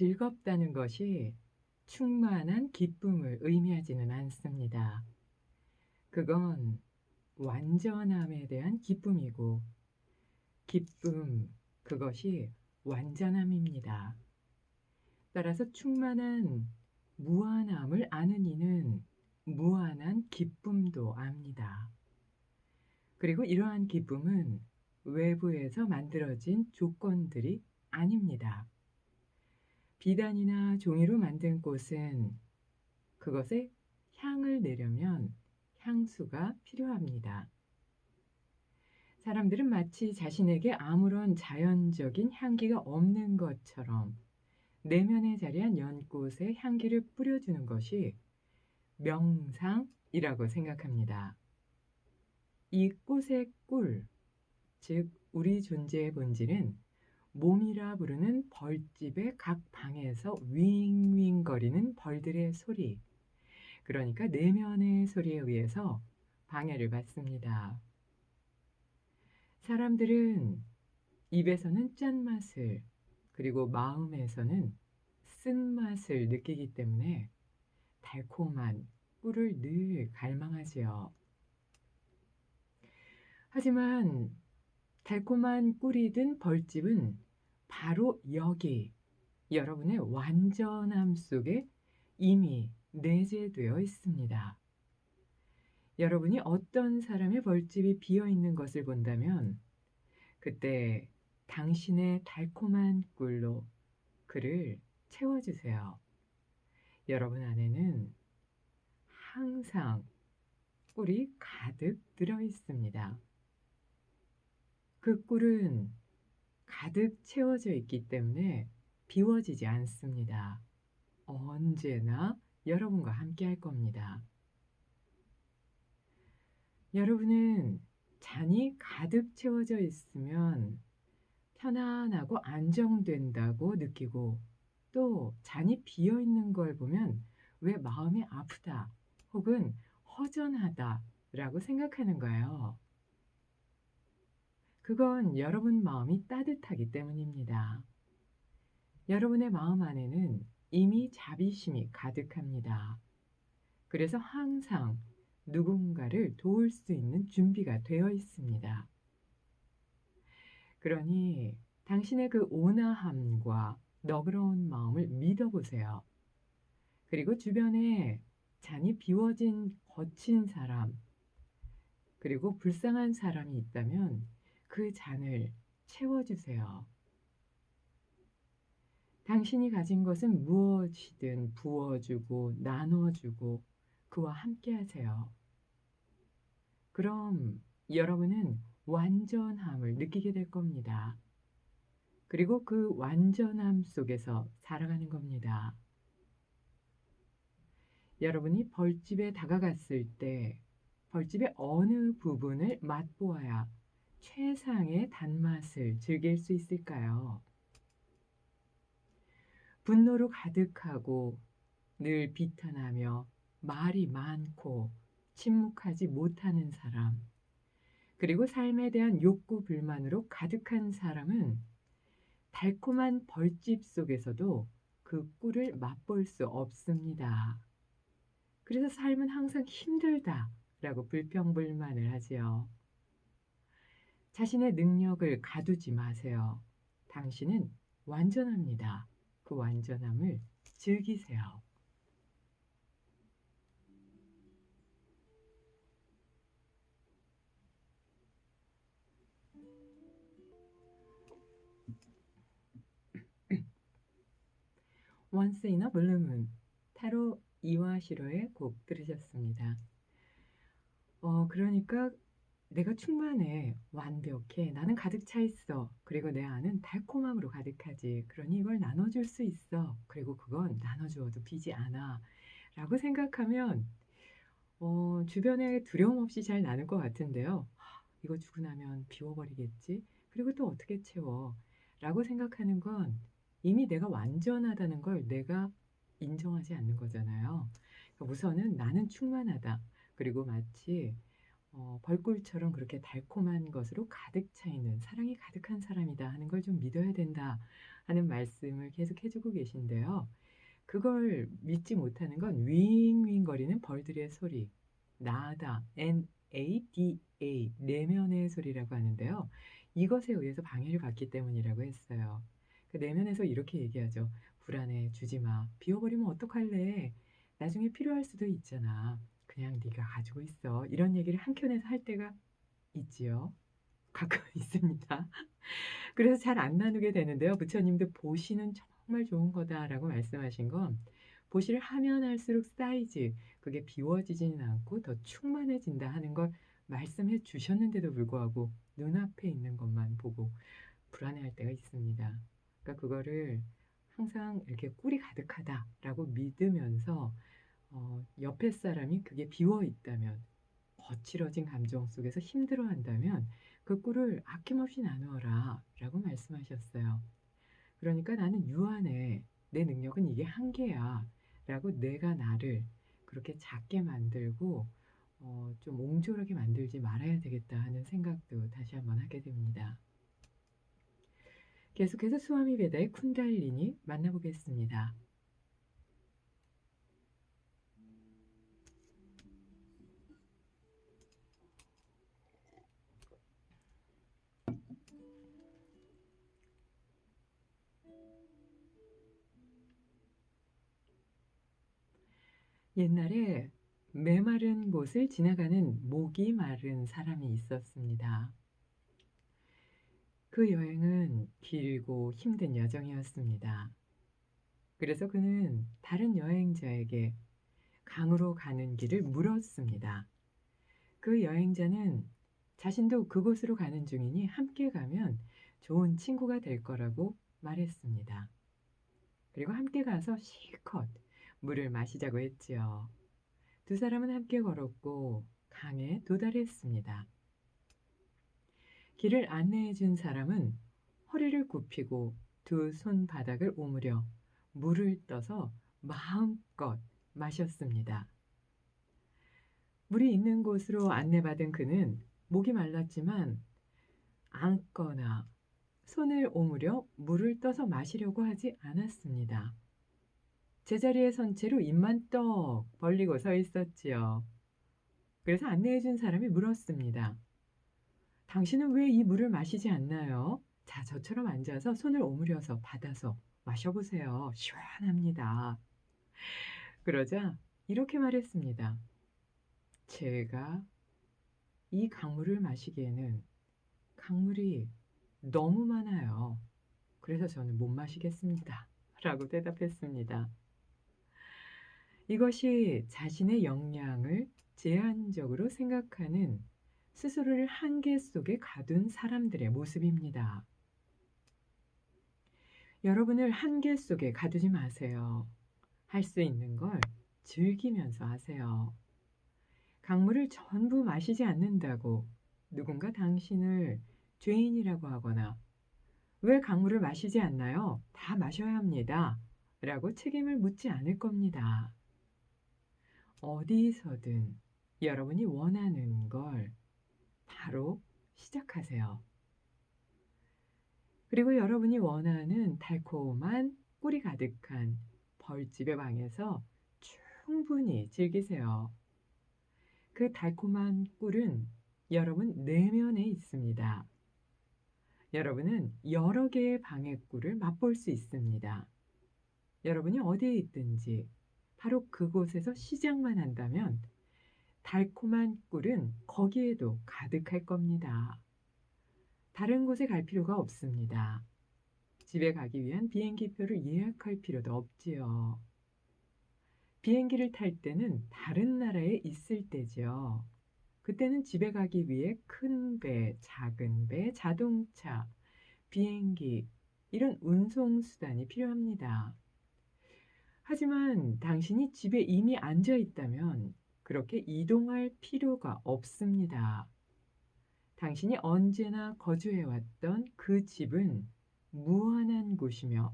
즐겁다는 것이 충만한 기쁨을 의미하지는 않습니다. 그건 완전함에 대한 기쁨이고, 기쁨, 그것이 완전함입니다. 따라서 충만한 무한함을 아는 이는 무한한 기쁨도 압니다. 그리고 이러한 기쁨은 외부에서 만들어진 조건들이 아닙니다. 비단이나 종이로 만든 꽃은 그것에 향을 내려면 향수가 필요합니다. 사람들은 마치 자신에게 아무런 자연적인 향기가 없는 것처럼 내면에 자리한 연꽃에 향기를 뿌려주는 것이 명상이라고 생각합니다. 이 꽃의 꿀, 즉 우리 존재의 본질은 몸이라 부르는 벌집의 각 방에서 윙윙거리는 벌들의 소리, 그러니까 내면의 소리에 의해서 방해를 받습니다. 사람들은 입에서는 짠맛을, 그리고 마음에서는 쓴맛을 느끼기 때문에 달콤한 꿀을 늘 갈망하지요. 하지만 달콤한 꿀이 든 벌집은 바로 여기, 여러분의 완전함 속에 이미 내재되어 있습니다. 여러분이 어떤 사람의 벌집이 비어 있는 것을 본다면 그때 당신의 달콤한 꿀로 그를 채워주세요. 여러분 안에는 항상 꿀이 가득 들어 있습니다. 그 꿀은 가득 채워져 있기 때문에 비워지지 않습니다. 언제나 여러분과 함께 할 겁니다. 여러분은 잔이 가득 채워져 있으면 편안하고 안정된다고 느끼고, 또 잔이 비어 있는 걸 보면 왜 마음이 아프다 혹은 허전하다 라고 생각하는 거예요. 그건 여러분 마음이 따뜻하기 때문입니다. 여러분의 마음 안에는 이미 자비심이 가득합니다. 그래서 항상 누군가를 도울 수 있는 준비가 되어 있습니다. 그러니 당신의 그 온화함과 너그러운 마음을 믿어보세요. 그리고 주변에 잔이 비워진 거친 사람, 그리고 불쌍한 사람이 있다면 그 잔을 채워주세요. 당신이 가진 것은 무엇이든 부어주고 나눠주고 그와 함께 하세요. 그럼 여러분은 완전함을 느끼게 될 겁니다. 그리고 그 완전함 속에서 살아가는 겁니다. 여러분이 벌집에 다가갔을 때 벌집의 어느 부분을 맛보아야 최상의 단맛을 즐길 수 있을까요? 분노로 가득하고 늘 비탄하며 말이 많고 침묵하지 못하는 사람, 그리고 삶에 대한 욕구 불만으로 가득한 사람은 달콤한 벌집 속에서도 그 꿀을 맛볼 수 없습니다. 그래서 삶은 항상 힘들다라고 불평불만을 하지요. 자신의 능력을 가두지 마세요. 당신은 완전합니다. 그 완전함을 즐기세요. 원스 인 어 블루 문, 타로 이와시로의 곡 들으셨습니다. 그러니까 내가 충만해, 완벽해, 나는 가득 차 있어, 그리고 내 안은 달콤함으로 가득하지, 그러니 이걸 나눠줄 수 있어, 그리고 그건 나눠주어도 비지 않아 라고 생각하면 주변에 두려움 없이 잘 나눌 것 같은데요. 이거 주고 나면 비워버리겠지? 그리고 또 어떻게 채워? 라고 생각하는 건 이미 내가 완전하다는 걸 내가 인정하지 않는 거잖아요. 그러니까 우선은 나는 충만하다. 그리고 마치 벌꿀처럼 그렇게 달콤한 것으로 가득 차 있는 사랑이 가득한 사람이다 하는 걸 좀 믿어야 된다 하는 말씀을 계속 해 주고 계신데요. 그걸 믿지 못하는 건 윙윙거리는 벌들의 소리, 나다, NADA, 내면의 소리라고 하는데요. 이것에 의해서 방해를 받기 때문이라고 했어요. 그 내면에서 이렇게 얘기하죠. "불안해. 주지 마. 비워버리면 어떡할래? 나중에 필요할 수도 있잖아. 그냥 네가 가지고 있어." 이런 얘기를 한켠에서 할 때가 있지요. 가끔 있습니다. 그래서 잘 안 나누게 되는데요. 부처님도 "보시는 정말 좋은 거다."라고 말씀하신 건 보시를 하면 할수록 쌓이지 그게 비워지지는 않고 더 충만해진다 하는 걸 말씀해 주셨는데도 불구하고 눈앞에 있는 것만 보고 불안해할 때가 있습니다. 그러니까 그거를 항상 이렇게 '꿀이 가득하다.'라고 믿으면서 옆에 사람이 그게 비어 있다면 거칠어진 감정 속에서 힘들어한다면 "그 꿀을 아낌없이 나누어라." 라고 말씀하셨어요. 그러니까 '나는 유한해. 내 능력은 이게 한계야.' 라고 내가 나를 그렇게 작게 만들고 좀 옹졸하게 만들지 말아야 되겠다 하는 생각도 다시 한번 하게 됩니다. 계속해서 스와미 베다의 쿤달리니 만나보겠습니다. 옛날에 메마른 곳을 지나가는 목이 마른 사람이 있었습니다. 그 여행은 길고 힘든 여정이었습니다. 그래서 그는 다른 여행자에게 강으로 가는 길을 물었습니다. 그 여행자는 자신도 그곳으로 가는 중이니 함께 가면 좋은 친구가 될 거라고 말했습니다. 그리고 함께 가서 실컷 물을 마시자고 했지요. 두 사람은 함께 걸었고 강에 도달했습니다. 길을 안내해 준 사람은 허리를 굽히고 두 손바닥을 오므려 물을 떠서 마음껏 마셨습니다. 물이 있는 곳으로 안내받은 그는 목이 말랐지만 앉거나 손을 오므려 물을 떠서 마시려고 하지 않았습니다. 제자리에 선 채로 입만 떡 벌리고 서 있었지요. 그래서 안내해 준 사람이 물었습니다. 당신은 왜 이 물을 마시지 않나요? 자, 저처럼 앉아서 손을 오므려서 받아서 마셔보세요. 시원합니다. 그러자 이렇게 말했습니다. 제가 이 강물을 마시기에는 강물이 너무 많아요. 그래서 저는 못 마시겠습니다. 라고 대답했습니다. 이것이 자신의 역량을 제한적으로 생각하는 스스로를 한계 속에 가둔 사람들의 모습입니다. 여러분을 한계 속에 가두지 마세요. 할 수 있는 걸 즐기면서 하세요. 강물을 전부 마시지 않는다고 누군가 당신을 죄인이라고 하거나 왜 강물을 마시지 않나요? 다 마셔야 합니다. 라고 책임을 묻지 않을 겁니다. 어디서든 여러분이 원하는 걸 바로 시작하세요. 그리고 여러분이 원하는 달콤한 꿀이 가득한 벌집의 방에서 충분히 즐기세요. 그 달콤한 꿀은 여러분 내면에 있습니다. 여러분은 여러 개의 방의 꿀을 맛볼 수 있습니다. 여러분이 어디에 있든지 바로 그곳에서 시작만 한다면 달콤한 꿀은 거기에도 가득할 겁니다. 다른 곳에 갈 필요가 없습니다. 집에 가기 위한 비행기표를 예약할 필요도 없지요. 비행기를 탈 때는 다른 나라에 있을 때죠. 그때는 집에 가기 위해 큰 배, 작은 배, 자동차, 비행기, 이런 운송수단이 필요합니다. 하지만 당신이 집에 이미 앉아 있다면 그렇게 이동할 필요가 없습니다. 당신이 언제나 거주해왔던 그 집은 무한한 곳이며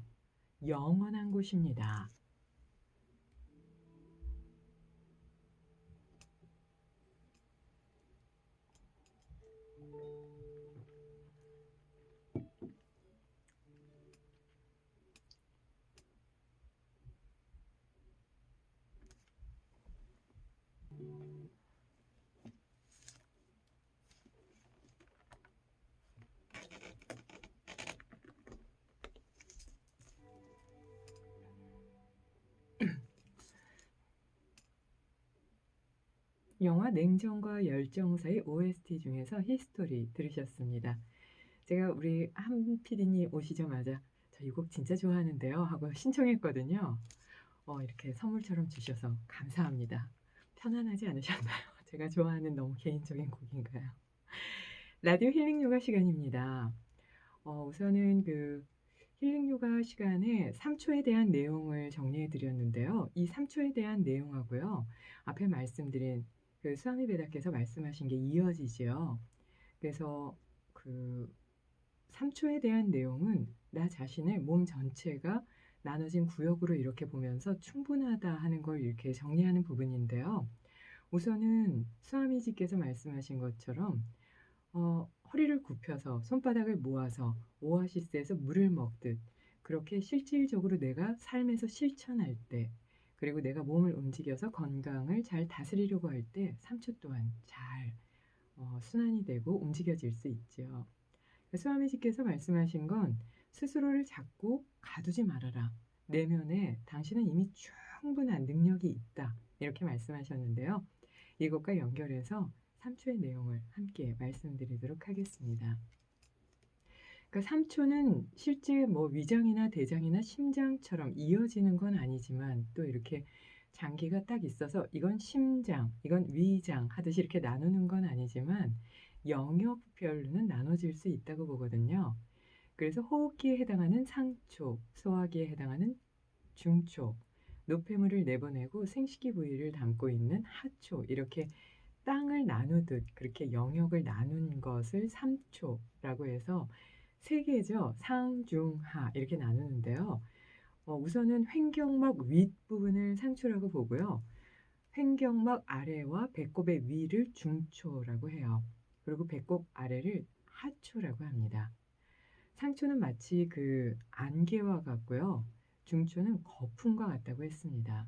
영원한 곳입니다. 영화 냉정과 열정 사이 OST 중에서 히스토리 들으셨습니다. 제가 우리 한 PD님 오시자마자 "저 이 곡 진짜 좋아하는데요." 하고 신청했거든요. 이렇게 선물처럼 주셔서 감사합니다. 편안하지 않으셨나요? 제가 좋아하는 너무 개인적인 곡인가요? 라디오 힐링 요가 시간입니다. 우선은 그 힐링 요가 시간에 3 초에 대한 내용을 정리해 드렸는데요. 이 3 초에 대한 내용하고요. 앞에 말씀드린 그 스와미 베다께서 말씀하신 게 이어지지요. 그래서 그 3 초에 대한 내용은 나 자신의 몸 전체가 나눠진 구역으로 이렇게 보면서 충분하다 하는 걸 이렇게 정리하는 부분인데요. 우선은 스와미지께서 말씀하신 것처럼 허리를 굽혀서 손바닥을 모아서 오아시스에서 물을 먹듯 그렇게 실질적으로 내가 삶에서 실천할 때, 그리고 내가 몸을 움직여서 건강을 잘 다스리려고 할 때 3초 동안 잘 순환이 되고 움직여질 수 있죠. 스와미지께서 말씀하신 건 스스로를 자꾸 가두지 말아라. 내면에 당신은 이미 충분한 능력이 있다. 이렇게 말씀하셨는데요. 이것과 연결해서 3초의 내용을 함께 말씀드리도록 하겠습니다. 그러니까 3초는 실제 뭐 위장이나 대장이나 심장처럼 이어지는 건 아니지만, 또 이렇게 장기가 딱 있어서 이건 심장, 이건 위장 하듯이 이렇게 나누는 건 아니지만 영역별로는 나눠질 수 있다고 보거든요. 그래서 호흡기에 해당하는 상초, 소화기에 해당하는 중초, 노폐물을 내보내고 생식기 부위를 담고 있는 하초, 이렇게 땅을 나누듯 그렇게 영역을 나눈 것을 3초라고 해서 세 개죠. 상, 중, 하 이렇게 나누는데요. 우선은 횡격막 윗부분을 상초라고 보고요. 횡격막 아래와 배꼽의 위를 중초라고 해요. 그리고 배꼽 아래를 하초라고 합니다. 상초는 마치 그 안개와 같고요. 중초는 거품과 같다고 했습니다.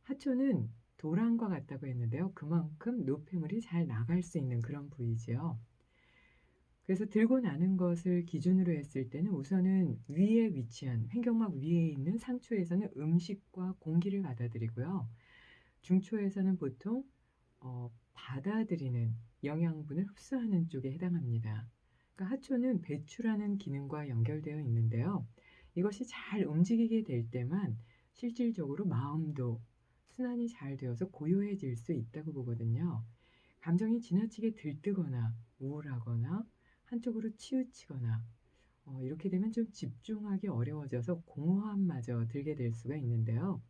하초는 도랑과 같다고 했는데요. 그만큼 노폐물이 잘 나갈 수 있는 그런 부위지요. 그래서 들고 나는 것을 기준으로 했을 때는 우선은 위에 위치한 횡격막 위에 있는 상초에서는 음식과 공기를 받아들이고요. 중초에서는 보통 받아들이는 영양분을 흡수하는 쪽에 해당합니다. 그러니까 하초는 배출하는 기능과 연결되어 있는데요. 이것이 잘 움직이게 될 때만 실질적으로 마음도 순환이 잘 되어서 고요해질 수 있다고 보거든요. 감정이 지나치게 들뜨거나 우울하거나 한쪽으로 치우치거나 이렇게 되면 좀 집중하기 어려워져서 공허함마저 들게 될 수가 있는데요.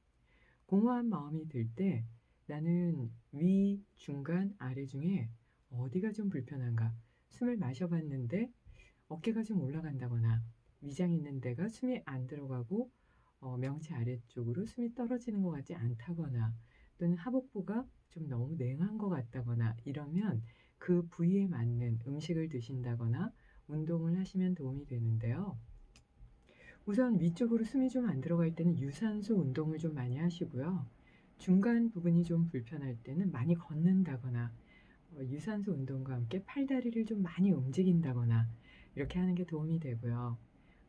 공허한 마음이 들 때 나는 위, 중간, 아래 중에 어디가 좀 불편한가? 숨을 마셔봤는데 어깨가 좀 올라간다거나 위장 있는 데가 숨이 안 들어가고 명치 아래쪽으로 숨이 떨어지는 것 같지 않다거나, 또는 하복부가 좀 너무 냉한 것 같다거나 이러면 그 부위에 맞는 음식을 드신다거나 운동을 하시면 도움이 되는데요. 우선 위쪽으로 숨이 좀 안 들어갈 때는 유산소 운동을 좀 많이 하시고요. 중간 부분이 좀 불편할 때는 많이 걷는다거나 유산소 운동과 함께 팔다리를 좀 많이 움직인다거나 이렇게 하는 게 도움이 되고요.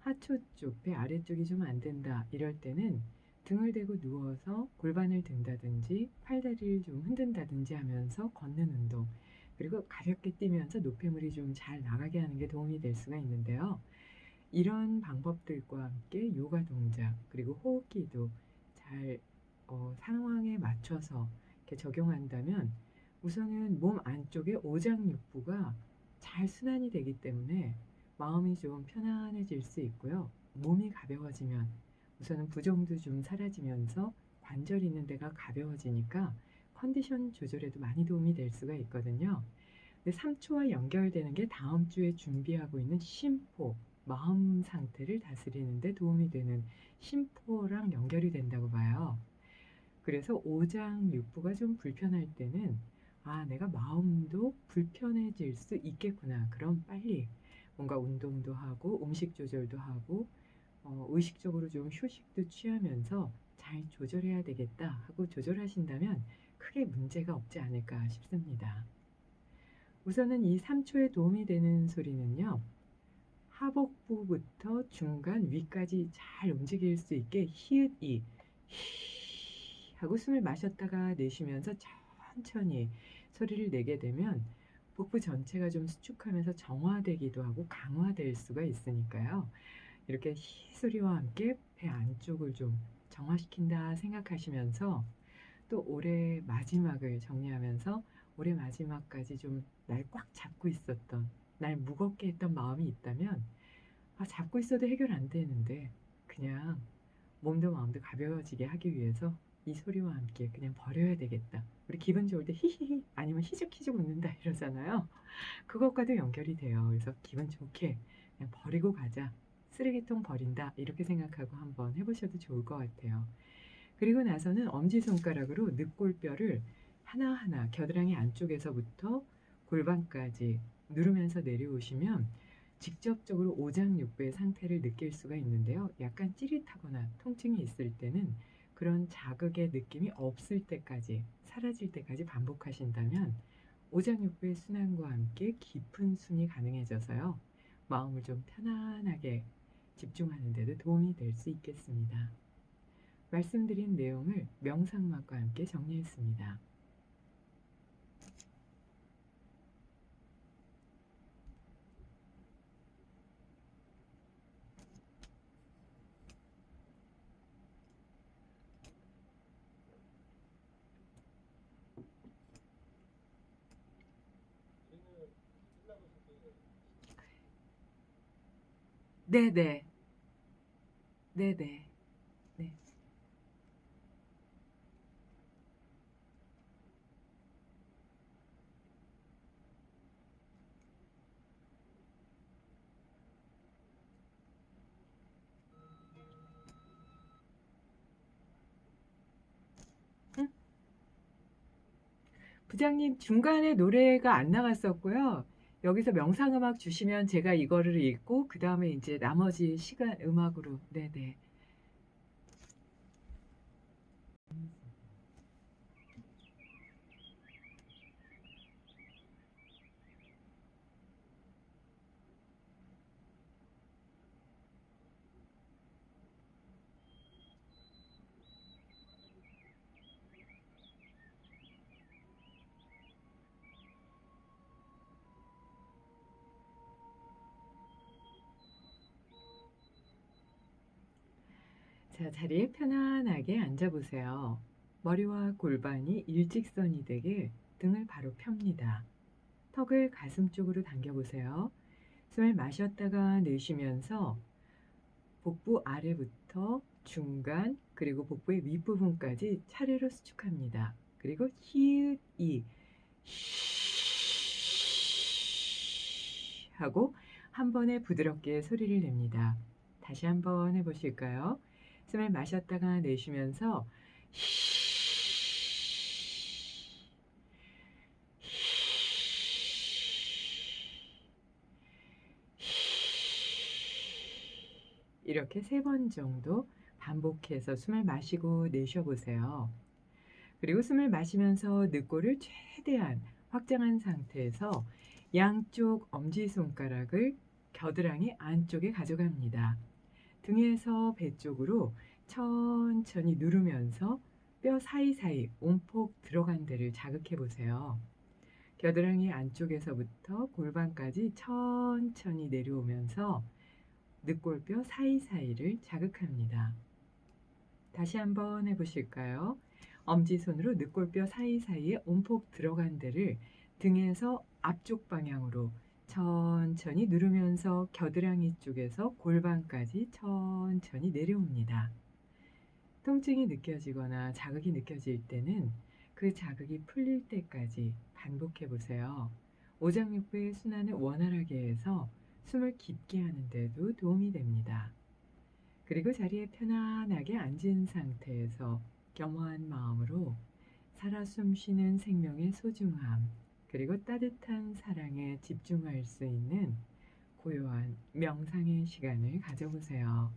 하초 쪽, 배 아래쪽이 좀 안 된다 이럴 때는 등을 대고 누워서 골반을 든다든지 팔다리를 좀 흔든다든지 하면서 걷는 운동, 그리고 가볍게 뛰면서 노폐물이 좀 잘 나가게 하는 게 도움이 될 수가 있는데요. 이런 방법들과 함께 요가 동작, 그리고 호흡기도 잘 상황에 맞춰서 이렇게 적용한다면 우선은 몸 안쪽에 오장육부가 잘 순환이 되기 때문에 마음이 좀 편안해질 수 있고요. 몸이 가벼워지면 우선은 부종도 좀 사라지면서 관절 있는 데가 가벼워지니까 컨디션 조절에도 많이 도움이 될 수가 있거든요. 근데 3초와 연결되는 게 다음 주에 준비하고 있는 심포, 마음 상태를 다스리는 데 도움이 되는 심포랑 연결이 된다고 봐요. 그래서 오장육부가 좀 불편할 때는 내가 마음도 불편해질 수 있겠구나. 그럼 빨리 뭔가 운동도 하고 음식 조절도 하고 의식적으로 좀 휴식도 취하면서 잘 조절해야 되겠다 하고 조절하신다면 크게 문제가 없지 않을까 싶습니다. 우선은 이 3초에 도움이 되는 소리는요. 하복부부터 중간 위까지 잘 움직일 수 있게 히읗이 하고 숨을 마셨다가 내쉬면서 천천히 소리를 내게 되면 복부 전체가 좀 수축하면서 정화되기도 하고 강화될 수가 있으니까요. 이렇게 히 소리와 함께 배 안쪽을 좀 정화시킨다 생각하시면서 또 올해 마지막을 정리하면서 올해 마지막까지 좀 날 꽉 잡고 있었던, 날 무겁게 했던 마음이 있다면, 잡고 있어도 해결 안 되는데 그냥 몸도 마음도 가벼워지게 하기 위해서 이 소리와 함께 그냥 버려야 되겠다. 우리 기분 좋을 때 히히히 아니면 희죽희죽 웃는다 이러잖아요. 그것과도 연결이 돼요. 그래서 기분 좋게 그냥 버리고 가자. 쓰레기통 버린다. 이렇게 생각하고 한번 해보셔도 좋을 것 같아요. 그리고 나서는 엄지손가락으로 늑골뼈를 하나하나 겨드랑이 안쪽에서부터 골반까지 누르면서 내려오시면 직접적으로 오장육부의 상태를 느낄 수가 있는데요. 약간 찌릿하거나 통증이 있을 때는 그런 자극의 느낌이 없을 때까지, 사라질 때까지 반복하신다면 오장육부의 순환과 함께 깊은 숨이 가능해져서요. 마음을 좀 편안하게 집중하는 데도 도움이 될 수 있겠습니다. 말씀드린 내용을 명상막과 함께 정리했습니다. 네네. 네네. 네. 응? 부장님, 중간에 노래가 안 나갔었고요. 여기서 명상음악 주시면 제가 이거를 읽고 그 다음에 이제 나머지 시간 음악으로. 네네. 자, 자리에 편안하게 앉아보세요. 머리와 골반이 일직선이 되게 등을 바로 펴니다. 턱을 가슴 쪽으로 당겨보세요. 숨을 마셨다가 내쉬면서 복부 아래부터 중간 그리고 복부의 윗부분까지 차례로 수축합니다. 그리고 히읗 이 하고 한 번에 부드럽게 소리를 냅니다. 다시 한번 해보실까요? 숨을 마셨다가 내쉬면서 이렇게 3번 정도 반복해서 숨을 마시고 내쉬어보세요. 그리고 숨을 마시면서 늑골을 최대한 확장한 상태에서 양쪽 엄지손가락을 겨드랑이 안쪽에 가져갑니다. 등에서 배 쪽으로 천천히 누르면서 뼈 사이사이 온폭 들어간 데를 자극해 보세요. 겨드랑이 안쪽에서부터 골반까지 천천히 내려오면서 늑골뼈 사이사이를 자극합니다. 다시 한번 해보실까요? 엄지손으로 늑골뼈 사이사이에 온폭 들어간 데를 등에서 앞쪽 방향으로 천천히 누르면서 겨드랑이 쪽에서 골반까지 천천히 내려옵니다. 통증이 느껴지거나 자극이 느껴질 때는 그 자극이 풀릴 때까지 반복해 보세요. 오장육부의 순환을 원활하게 해서 숨을 깊게 하는 데도 도움이 됩니다. 그리고 자리에 편안하게 앉은 상태에서 겸허한 마음으로 살아 숨쉬는 생명의 소중함, 그리고 따뜻한 사랑에 집중할 수 있는 고요한 명상의 시간을 가져보세요.